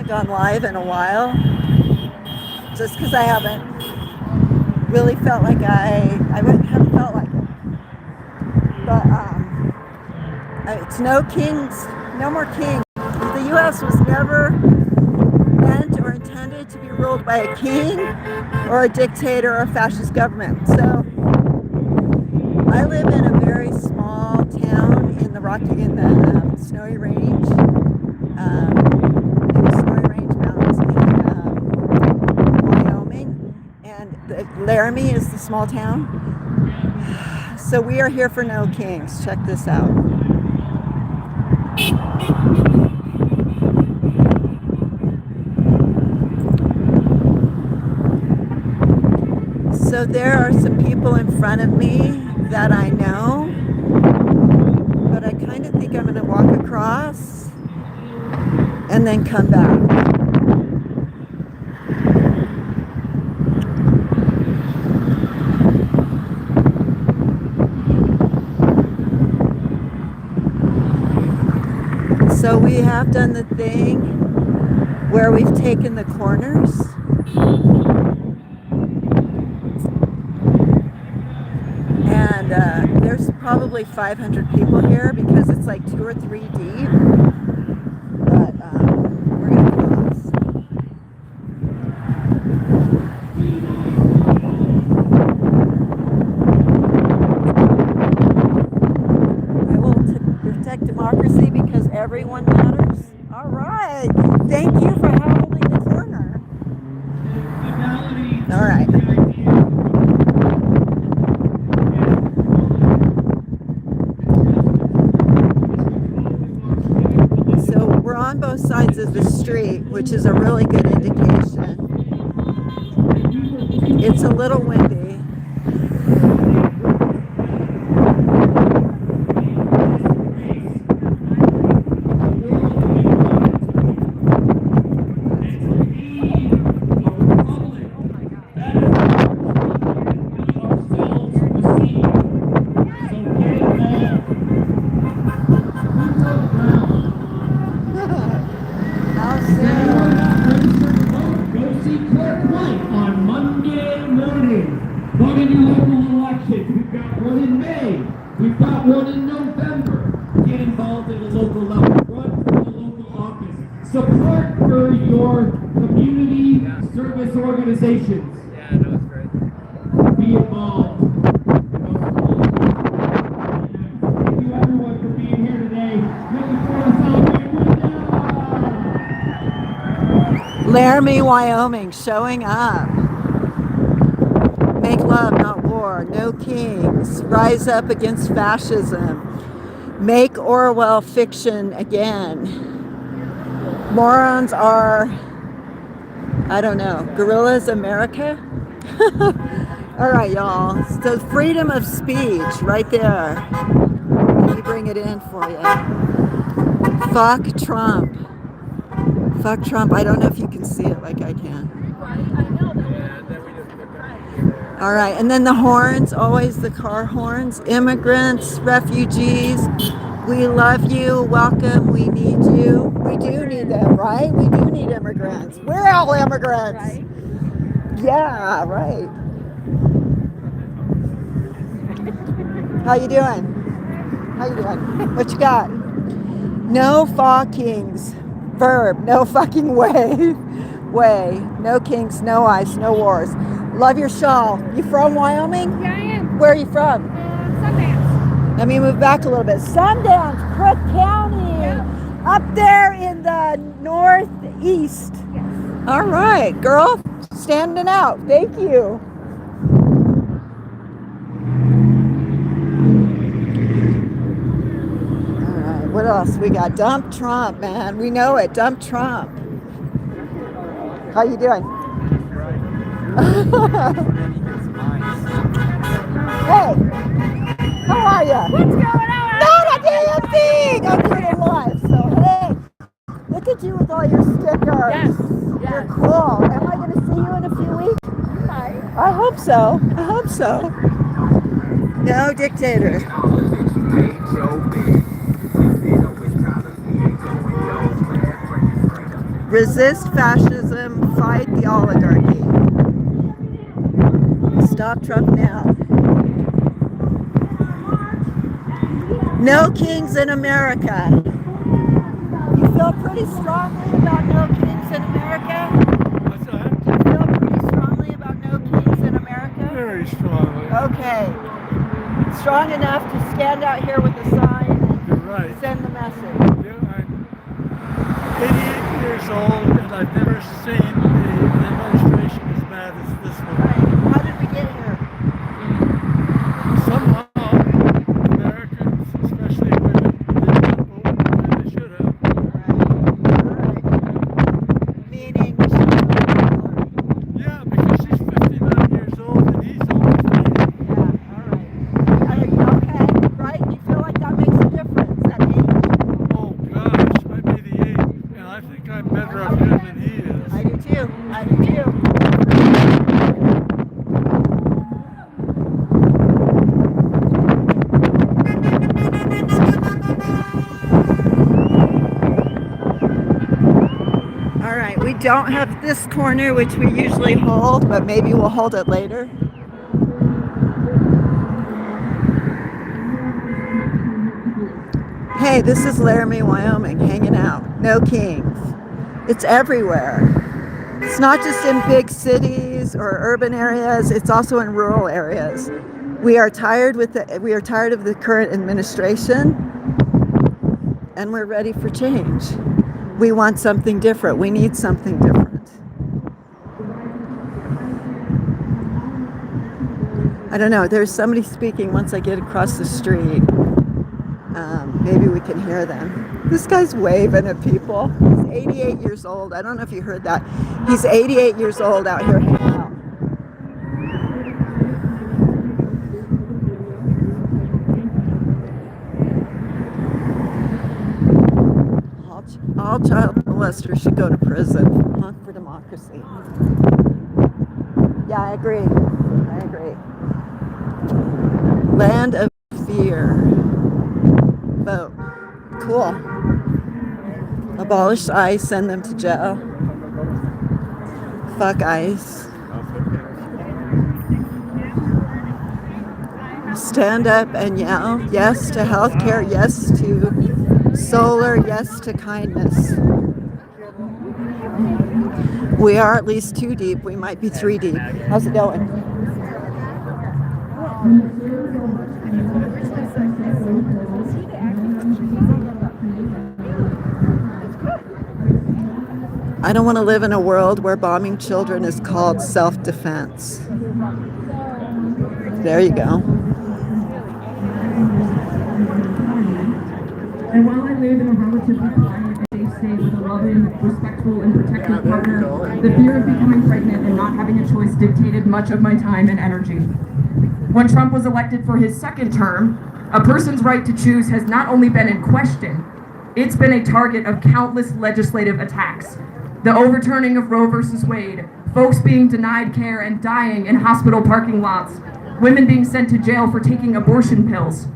gone live in a while, just because I haven't really felt like haven't felt like it. But it's no kings, no more kings. The U.S. was never meant or intended to be ruled by a king or a dictator or a fascist government. So I live in a very small town in the Snowy Range, Mountains in Wyoming, and Laramie is the small town. So we are here for no kings. Check this out. So there are some people in front of me that I know, but I kind of think I'm going to walk across and then come back. So we have done the thing where we've taken the corners. And there's probably 500 people here because it's like 2 or 3 deep. But we're going to cross. I will protect democracy because everyone matters. All right. Thank you for holding the corner. All right. On both sides of the street, which is a really good indication. It's a little windy. Organizations. Yeah, no, it's great. Be involved. Thank you everyone for being here today. Looking forward to celebrating with you. Laramie, Wyoming, showing up. Make love, not war. No kings. Rise up against fascism. Make Orwell fiction again. Morons are, I don't know, Guerrillas America? All right, y'all. So freedom of speech right there. Let me bring it in for you. Fuck Trump. Fuck Trump. I don't know if you can see it like I can. All right, and then the horns, always the car horns. Immigrants, refugees, we love you, welcome, we need you. We do need them, right? We do need immigrants. We're all immigrants. Right? Yeah, right. How you doing? How you doing? What you got? No fuckings. Verb, no fucking way. Way. No kings, no ice, no wars. Love your shawl. You from Wyoming? Yeah, I am. Where are you from? Sundance. Let me move back a little bit. Sundance, Crook County. Yeah. Up there in the northeast. Yes. All right, girl. Standing out. Thank you. All right, what else? We got Dump Trump, man. We know it. Dump Trump. How you doing? Hey, how are you? What's going on? Not a damn thing! I'm doing it live, so hey, look at you with all your stickers. Yes. You're cool. Am I going to see you in a few weeks? Hi. I hope so. I hope so. No dictator. Resist fascism, fight the oligarchy. Stop Trump now. No kings in America. You feel pretty strongly about no kings in America? What's that? You feel pretty strongly about no kings in America? Very strongly. Okay. Strong enough to stand out here with a sign You're and right. send the message. Yeah, I'm 88 years old and I've never seen the administration as bad as this one. Right. How did we get here? Somehow, Americans, especially women, did not vote the way they should have. Right. Meaning we should vote for Hillary. Yeah, because she's 59 years old and he's almost 80. Yeah, all right. Okay, right? You feel like that makes a difference, that age? Oh gosh, I'm 88 and I think I'm better off here than he is. I do too. I do too. All right, we don't have this corner, which we usually hold, but maybe we'll hold it later. Hey, this is Laramie, Wyoming, hanging out. No kings. It's everywhere. It's not just in big cities or urban areas, it's also in rural areas. We are tired of the current administration, and we're ready for change. We want something different. We need something different. I don't know. There's somebody speaking once I get across the street. Maybe we can hear them. This guy's waving at people. He's 88 years old. I don't know if you heard that. He's 88 years old out here hanging out. All child molesters should go to prison. Honk for democracy. Yeah, I agree. I agree. Land of fear. Vote. Cool. Abolish ICE, send them to jail. Fuck ICE. Stand up and yell yes to healthcare, yes to solar, yes to kindness. We are at least 2 deep. We might be 3 deep. How's it going? I don't want to live in a world where bombing children is called self-defense. There you go. And while I live in a relatively quiet and safe state with a loving, respectful, and protective partner, the fear of becoming pregnant and not having a choice dictated much of my time and energy. When Trump was elected for his second term, a person's right to choose has not only been in question, it's been a target of countless legislative attacks. The overturning of Roe versus Wade, folks being denied care and dying in hospital parking lots, women being sent to jail for taking abortion pills.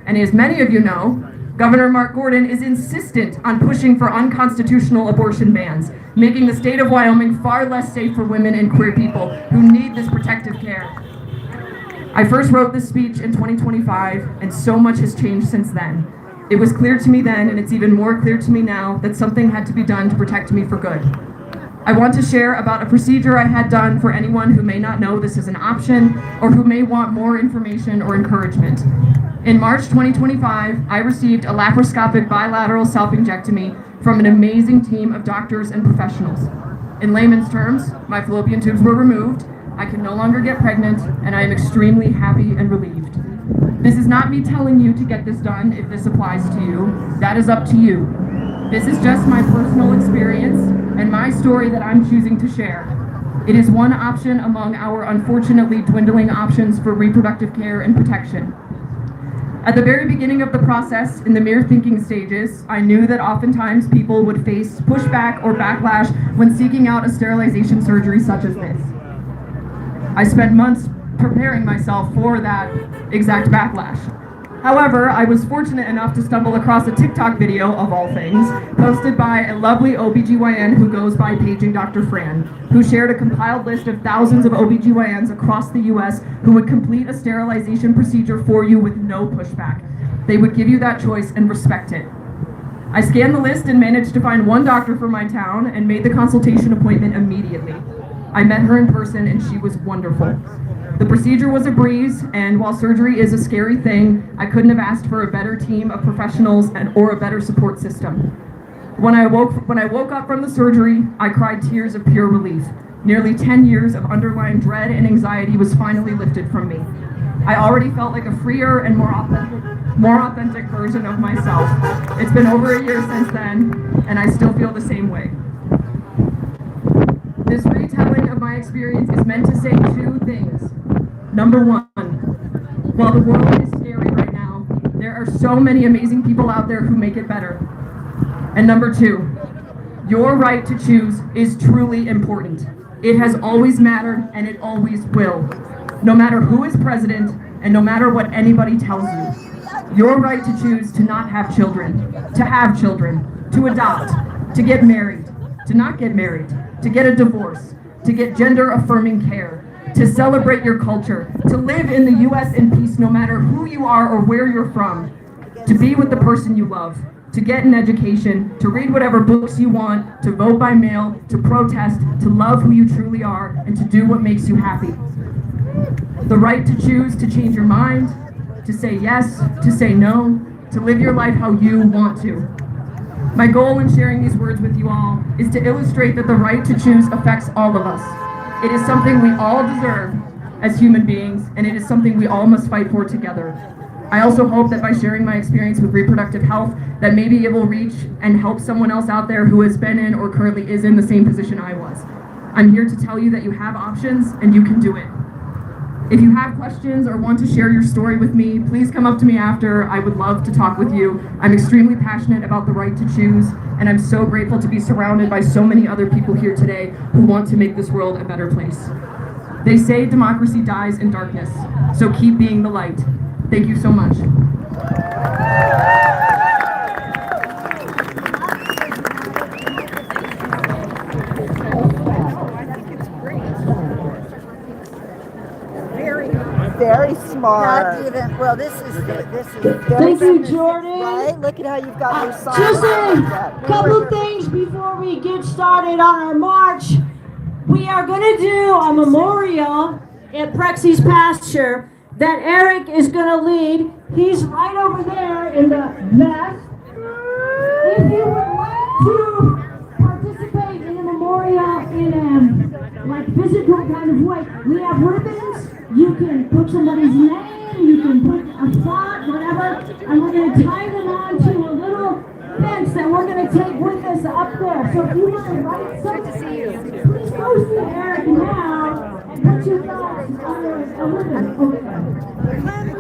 And as many of you know, Governor Mark Gordon is insistent on pushing for unconstitutional abortion bans, making the state of Wyoming far less safe for women and queer people who need this protective care. I first wrote this speech in 2025, and so much has changed since then. It was clear to me then, and it's even more clear to me now, that something had to be done to protect me for good. I want to share about a procedure I had done for anyone who may not know this is an option, or who may want more information or encouragement. In March 2025, I received a laparoscopic bilateral self-injectomy from an amazing team of doctors and professionals. In layman's terms, my fallopian tubes were removed, I can no longer get pregnant, and I am extremely happy and relieved. This is not me telling you to get this done if this applies to you. That is up to you. This is just my personal experience and my story that I'm choosing to share. It is one option among our unfortunately dwindling options for reproductive care and protection. At the very beginning of the process, in the mere thinking stages, I knew that oftentimes people would face pushback or backlash when seeking out a sterilization surgery such as this. I spent months preparing myself for that exact backlash. However, I was fortunate enough to stumble across a TikTok video, of all things, posted by a lovely OBGYN who goes by Paging Dr. Fran, who shared a compiled list of thousands of OBGYNs across the US who would complete a sterilization procedure for you with no pushback. They would give you that choice and respect it. I scanned the list and managed to find one doctor for my town and made the consultation appointment immediately. I met her in person and she was wonderful. The procedure was a breeze, and while surgery is a scary thing, I couldn't have asked for a better team of professionals or a better support system. When I woke up from the surgery, I cried tears of pure relief. Nearly 10 years of underlying dread and anxiety was finally lifted from me. I already felt like a freer and more authentic version of myself. It's been over a year since then, and I still feel the same way. This retelling of my experience is meant to say two things. Number one, while the world is scary right now, there are so many amazing people out there who make it better. And number two, your right to choose is truly important. It has always mattered and it always will. No matter who is president and no matter what anybody tells you. Your right to choose to not have children, to adopt, to get married, to not get married, to get a divorce, to get gender-affirming care, to celebrate your culture, to live in the US in peace no matter who you are or where you're from, to be with the person you love, to get an education, to read whatever books you want, to vote by mail, to protest, to love who you truly are, and to do what makes you happy. The right to choose to change your mind, to say yes, to say no, to live your life how you want to. My goal in sharing these words with you all is to illustrate that the right to choose affects all of us. It is something we all deserve as human beings, and it is something we all must fight for together. I also hope that by sharing my experience with reproductive health, that maybe it will reach and help someone else out there who has been in or currently is in the same position I was. I'm here to tell you that you have options and you can do it. If you have questions or want to share your story with me, please come up to me after. I would love to talk with you. I'm extremely passionate about the right to choose, and I'm so grateful to be surrounded by so many other people here today who want to make this world a better place. They say democracy dies in darkness, so keep being the light. Thank you so much. Very smart. Not even, well, this is very Thank you, Jordan. Right? Look at how you've got your sign. Just like a that. couple things before we get started on our march. We are going to do a memorial at Prexy's pasture that Eric is going to lead. He's right over there in the mess. If you would like to participate in a memorial in a like physical kind of way, we have ribbons. You can put somebody's name, you can put a thought, whatever, and we're going to tie them on to a little fence that we're going to take with us up there. So if you want to write something, please go see Eric now and put your thoughts on a ribbon over there.